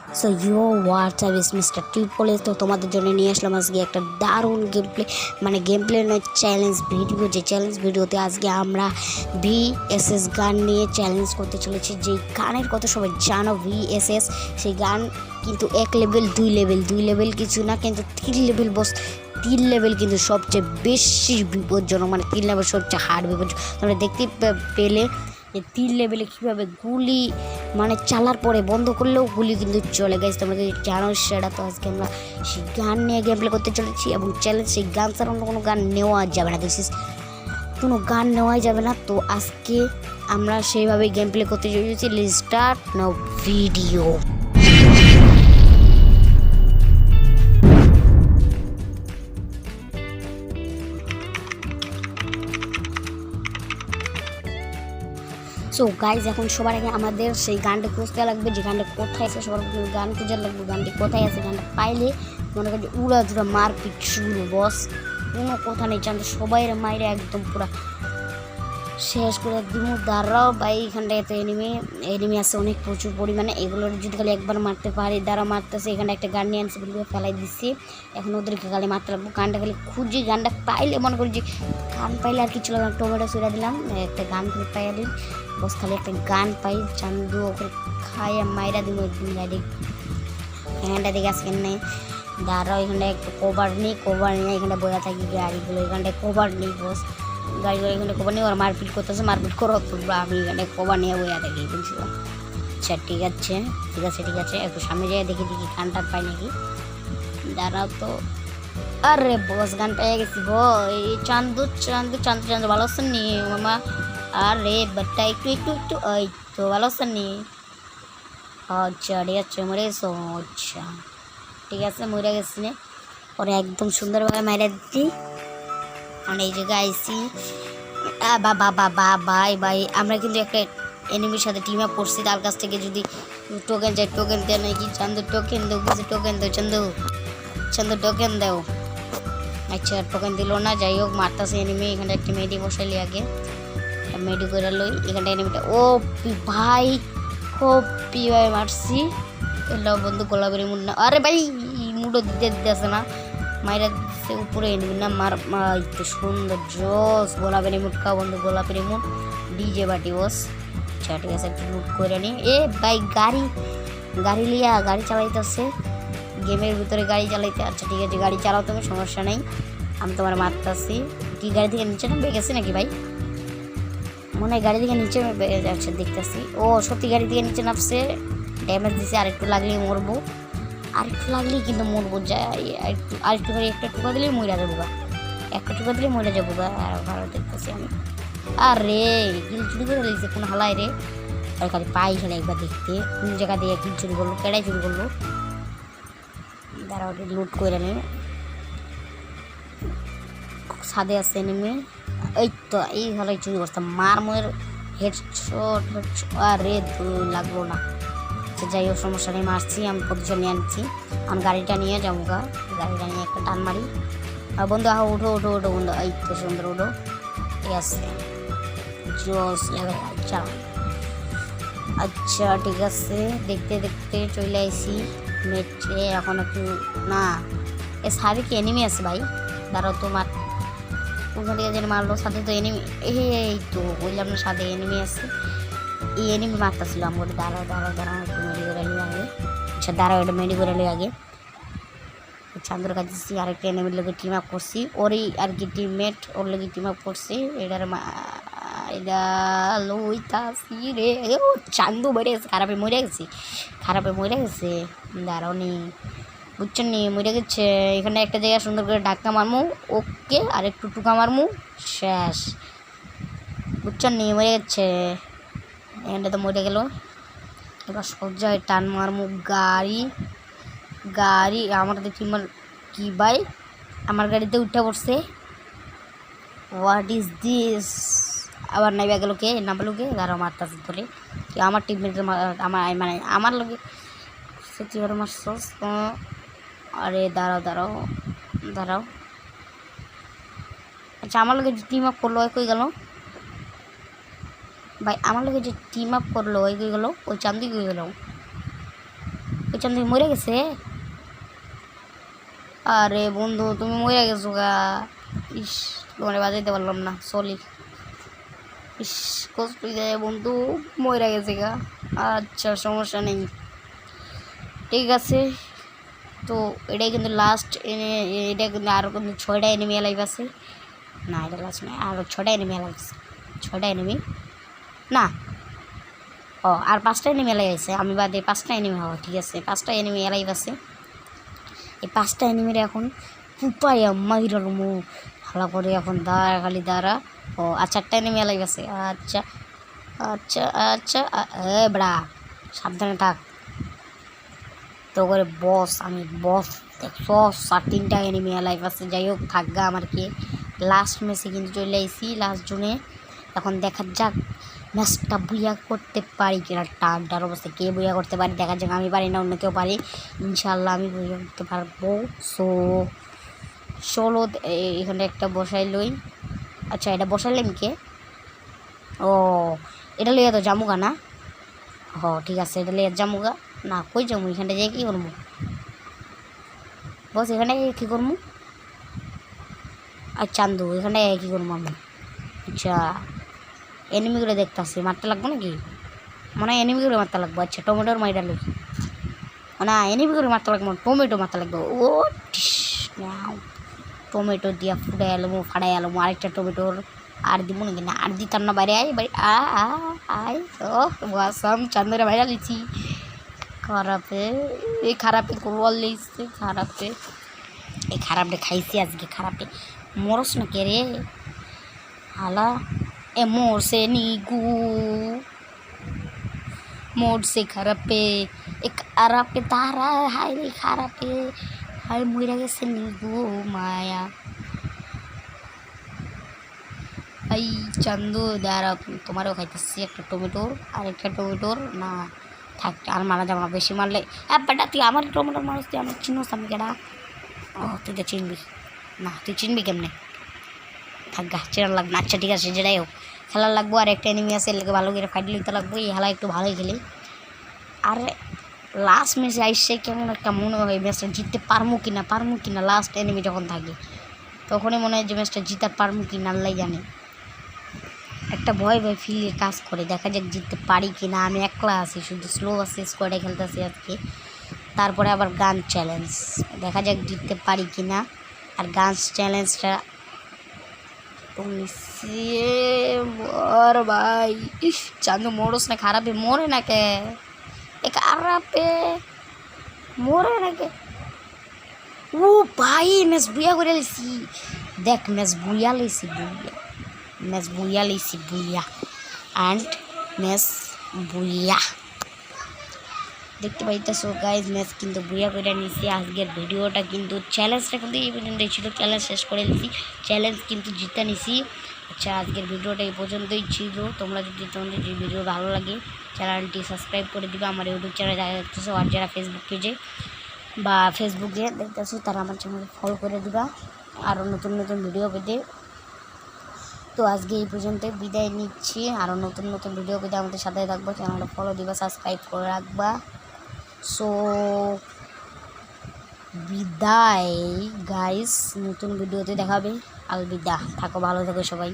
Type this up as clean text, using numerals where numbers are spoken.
So WhatsApp ইস mister triple. তো তোমাদের জন্য নিয়ে আসলাম আজকে একটা দারুণ গেম প্লে নয়, চ্যালেঞ্জ ভিডিও। যে চ্যালেঞ্জ ভিডিওতে আজকে আমরা ভিএসএস গান নিয়ে চ্যালেঞ্জ করতে চলেছি। যেই গানের কথা সবাই জানো, ভিএসএস। সেই গান কিন্তু 1 লেভেল 2 লেভেল কিছু না, কিন্তু 3 লেভেল বস। 3 লেভেল কিন্তু সবচেয়ে বেশি বিপজ্জনক, মানে 3 লেভেল সবচেয়ে হার্ড বিপজ্জনক। তোমরা দেখতে পেলে যে 3 লেভেলে কীভাবে গুলি মানে চালার পরে বন্ধ করলেও গুলি কিন্তু চলে গেছে। তোমরা যদি জানো সেটা। তো আজকে আমরা সেই গান নিয়ে গেম প্লে করতে চলেছি এবং চ্যালেঞ্জ সেই গান ছাড়া অন্য কোনো গান নেওয়া যাবে না। দিস ইজ কোনো গান নেওয়াই যাবে না। তো আজকে আমরা সেইভাবেই গেম প্লে করতে চলেছি। Let's start now video. So guys, এখন সবার আগে আমাদের সেই গানটা খুঁজতে লাগবে। যে গানটা কোথায় আছে, সবার গান খুঁজে লাগবে। গানটি কোথায় আছে, গানটা পাইলে মনে করি উড়া জুড়া মারপিট শুরু বস। কোনো কথা নেই, চান সবাই মাইরে একদম পুরা শেষ করে দিব। দাঁড়াও ভাই, এখানটায় তো এনিমি আছে অনেক প্রচুর পরিমাণে। এগুলোর যদি খালি একবার মারতে পারি, দ্বারা মারতেছে। এখানে একটা গান নিয়ে আনছে বলে ফেলাই দিচ্ছি। এখন ওদেরকে খালি মারতে লাগবো। গানটা খালি খুঁজি, গানটা পাইলে মনে করি যে গান পাইলে আর কিছু লাগবে। টমেটো ছুড়ে দিলাম, একটা গান খালি পাইয়া দিন বস। খালি একটা গান পাই, চান্দু ওকে খাইয়া মাইরা দিব একদিন গাড়ি। এখানটা দিকে আজকে নেই। দাঁড়াও, এখানটা একটু কভার নিয়ে এখানটা বয়া থাকি গাড়িগুলো। এখানটায় কভার নেই বস, গাড়িগুলো এখানে কভার নিয়ে ওরা মারপিট করতেছে। মারপিট করো, আমি এখানে কভার নিয়ে বয়া থাকি বুঝছিলাম। আচ্ছা ঠিক আছে একটু সামনে যাই, দেখি গানটা পাই নাকি। দাঁড়াও তো। আরে বস, গান পেয়ে গেছি এই চান্দু ভালো আছেন নি মামা? আরে বাট্টা একটু এই তো ভালো আছেন নি? আচ্ছা ঠিক আছে, মরে গেছো? আচ্ছা ঠিক আছে, মরে গেছি নে। পরে একদম সুন্দরভাবে মাইরা দিচ্ছি। মানে এই জায়গায় আইসি ভাই আমরা কিন্তু একটা এনিমির সাথে টিম আপ করছি। তার কাছ থেকে যদি টোকেন চাই, টোকেন দেয় নাকি? চান্দু টোকেন দেও, কিছু টোকেন দেও। চান্দু টোকেন দেও। আচ্ছা টোকেন দিল না, যাই হোক মারতেছে এনিমি। এখানে একটা মেডি বসাইলি আগে, মেডি করে লই। এখানটা এনিমিটা ও ভাই খুব ভাই মারছি। এলো বন্ধু গোলাপের মুড না। আরে ভাই মুডও দিতে আসে না, মাইরা দিচ্ছে উপরে এনিমি না। তো সুন্দর জোস গোলাপের মুড খাও বন্ধু, গোলাপের মুড ডিজে বাটি বস। আচ্ছা ঠিক আছে, একটু লুট করে নি। এ ভাই গাড়ি লিয়া গাড়ি চালাইতেছে গেমের ভিতরে, গাড়ি চালাইতে। আচ্ছা ঠিক আছে, গাড়ি চালাও তুমি, সমস্যা নেই, আমি তোমার মারতেছি। কি গাড়ি থেকে নিচে নামবে গেছে নাকি ভাই? মনে হয় গাড়ি থেকে নিচে যাচ্ছে দেখতেছি। ও সত্যি গাড়ি থেকে নিচে নামছে, ড্যামেজ দিছে। আরেকটু লাগলেই মরবো, আরেকটু লাগলেই কিন্তু মরবো। যাই আরেকটু করে একটা টুকা দিলেই মরে যাবো গা, একটা টুকা দিলেই মরে যাবো গা। আর ভালো দেখতেছি আমি। আরে গিল চুরি করে দিয়েছে কোন হালায় রে। আর খালি পাই খেলে একবার দেখতে কোন জায়গা দিয়ে গিল চুরি করলো, কেডাই চুরি করলো। দাঁড়া ওটা লুট করে নি। ছাদে আছে এনিমি, এই তো এই হলাই চুরি করতাম। মার হেডশট। আরে লাগলো না। আচ্ছা যাই হোক, সমস্যা নেই, মারছি আমি, পজিশন নিয়ে আনছি। আমি গাড়িটা নিয়ে যাবো গা, গাড়িটা নিয়ে একটা টান মারি। আর বন্ধু আহ উঠো বন্ধু, এই তো সুন্দর উঠো। ঠিক আছে জোস লাগে চালা। আচ্ছা ঠিক আছে, দেখতে চলে আসি মেট্রে। এখন একটু না, এ সাথে কি এনিমি আছে ভাই? দাঁড়াও তোমার ওখান থেকে যেন মারলো, সাথে তো এনিমি। এই তো বললাম না সাথে এনিমি আছে। এই এনিমি মারতেছিল আমার। দাঁড়াও একটু মেডি করে নিয়ে আগে। আচ্ছা দাঁড়াও, এটা মেডি করে নিয়ে আগে। চান্দুর কাছে আরেকটা এনিমির লোকে টিম আপ করছি। ওরই আর কি টিমমেট, ওর লোকে টিম আপ করছি। এটা লইতাছি রে। ও চান্দু বেড়ে গেছে, খারাপে মরে গেছে। দাঁড়াও নি, বুঝছেন নি, মরে গেছে। এখানে একটা জায়গায় সুন্দর করে ধাক্কা মারমু, ওকে, আর একটু টুকা মারমু, শেষ। বুঝছেন নি, মরে গেছে। এখানটা তো মরে গেল। এবার সজ্জায় টান মারমু। গাড়ি আমার দেখি কি ভাই, আমার গাড়িতে উঠে পড়ছে। What is this? আবার নাইবা গেল কে, না বলো কে? দাঁড়াও মারতাছে ধরে কি আমার টিমমেট, মানে আমার লোকে সত্যি করে মারছস। আরে দাঁড়াও। আচ্ছা আমার লোকে টিম আপ করলো, ওই কই গেল ভাই? আমার লোকে যে টিম আপ করলো ওই কই গেল? ওই চান্দি কই গেল? ওই চান্দু মরে গেছে। আরে বন্ধু তুমি মরে গেছো গা। ইস তোমার বাজাইতে পারলাম না, সরি। ইস কষ্ট যায় বন্ধু, মরে গেছে গা। আচ্ছা সমস্যা নেই, ঠিক আছে। তো এটাই কিন্তু লাস্ট, এটা কিন্তু আরও কিন্তু 6টা এনিমি লাইভ আছে। না এটা লাস্ট নয়, আরও 6টা এনিমি লাইভ আছে। 6টা এনিমি না, ও আর 5টা এনিমি লাইভ আছে, আমি বাদে 5টা এনিমি হওয়া, ঠিক আছে 5টা এনিমি লাইভ আছে। এই 5টা এনিমির এখন পুপাইয়া মাইরার মু ভালো করে এখন দাঁড়া, খালি দাঁড়া। ও আচ্ছা 4টা এনিমি লাইভ আছে। আচ্ছা আচ্ছা আচ্ছা বড়া সাবধানে থাক। তো করে বস, আমি বস দেখছো, 3টা এনিমি লাইভ আছে। যাই হোক থাকগা আমার কি লাস্ট ম্যাচে কিন্তু চলে আইসি, লাস্ট জুনে। এখন দেখা যাক ম্যাচটা বুইয়া করতে পারি কিনা। টানটার অবস্থা কে বুইয়া করতে পারি দেখা যাক। আমি পারি না, অন্য কেউ পারি, ইনশাল্লাহ আমি বুইয়া করতে পারবো। সো চলো এখানে একটা বসাই লই। আচ্ছা এটা বসাইলাম কে? ও এটা লইয়া তো জামুগা না? হ ঠিক আছে, এটা লইয়া জামুগা। না কই যাবো, এখানটা যাই কী করবো বস? এখানে কী করবো? আর চান্দু এখানে কী করবো আমি? আচ্ছা এনিমিগুলো দেখতেছি, মারতে লাগবো নাকি? মনে হয় এনিমিগুলো মারতে লাগবো। আচ্ছা টমেটোর মাইরা লই না, এনিমিগুলো মারতে লাগবো, টমেটো মারতে লাগবো। ও টমেটো দিয়া ফুটাই আলমো, ফাড়াই আলমো আরেকটা টমেটোর। আর দিব নাকি? না আর দিতাম না, বাইরে আয় বাড়ি আয়। ও বাসাম চান্দুরা বাইরে লিছি। খারাপে এই খারাপে গোল লিখছে, খারাপে এই খারাপটা খাইছি আজকে। খারাপে মরস না কে রে হালা? এ মরছে নিগু, মরছে খারাপে। এ খারাপে তারা হাই রে, খারাপে হাই মইরা গেছে নিগু মায়া। এই চান্দু দাঁড়া, তোমারও খাইতেছি একটা টমেটোর, আর একটা টমেটোর। না থাক আর মারা যাবো না, বেশি মারলে বেটা তুই আমার টমেটোর মানুষ, তুই আমার চিনোস আমি কেডা? ও তুই তো চিনবি না, তুই চিনবি কেমনে? থাক গা, চেনার লাগবে না। আচ্ছা ঠিক আছে যেটাই হোক, খেলার লাগবো। আর একটা এনিমি আছে, এলাকে ভালো করে ফাইট লিখতে লাগবো। এই খেলা একটু ভালোই খেলি। আর লাস্ট ম্যাচে আইসে কেমন একটা মনে হয় ম্যাচটা জিততে পারবো কি না। লাস্ট এনিমি যখন থাকে তখনই মনে হয় যে ম্যাচটা জিতার পারবো কি না, আল্লাহ জানে। একটা ভয় ফিলে কাজ করে, দেখা যাক জিততে পারি কি না। আমি একলা আছি, শুধু স্লো আছি, স্কোয়াডে খেলতেছি আজকে। তারপরে আবার গান চ্যালেঞ্জ, দেখা যাক জিততে পারি কি না। আর গান চ্যালেঞ্জটা মর ভাই। ইস চান্দু মরস না, খারাপে মরে না কে? এ খারাপে মরে না কে? ও ভাই ম্যাচ বুইয়া করে লিছি, দেখ ম্যাচ বুইয়া লিছি, ম্যাচ বুইয়া লিছি, বুইয়া অ্যান্ড ম্যাচ বুইয়া। দেখতে পাইতেছো গাইজ ম্যাচ কিন্তু বুইয়া করে নিছি। আজকের ভিডিওটা কিন্তু চ্যালেঞ্জটা কিন্তু এই পর্যন্তই ছিল, চ্যালেঞ্জ শেষ করে নিছি, চ্যালেঞ্জ কিন্তু জিতে নিছি। আচ্ছা আজকের ভিডিওটা এই পর্যন্তই ছিল। তোমাদের যদি ভিডিও ভালো লাগে চ্যানেলটি সাবস্ক্রাইব করে দিবে, আমার ইউটিউব চ্যানেল যারা দেখতেছো। আর যারা ফেসবুক পেজে বা ফেসবুকে দেখতেছো তারা আমার চ্যানেল ফলো করে দিবা আরও নতুন নতুন ভিডিও পেতে। তো আজকে এই পর্যন্ত বিদায় নিচ্ছি, আরও নতুন নতুন ভিডিও পেতে আমাদের সাথে থাকবো, চ্যানেলটা ফলো দিবা, সাবস্ক্রাইব করে রাখবা। সো বিদায় গাইস, নতুন ভিডিওতে দেখাবে। আলবিদা, থাকো ভালো থাকো সবাই।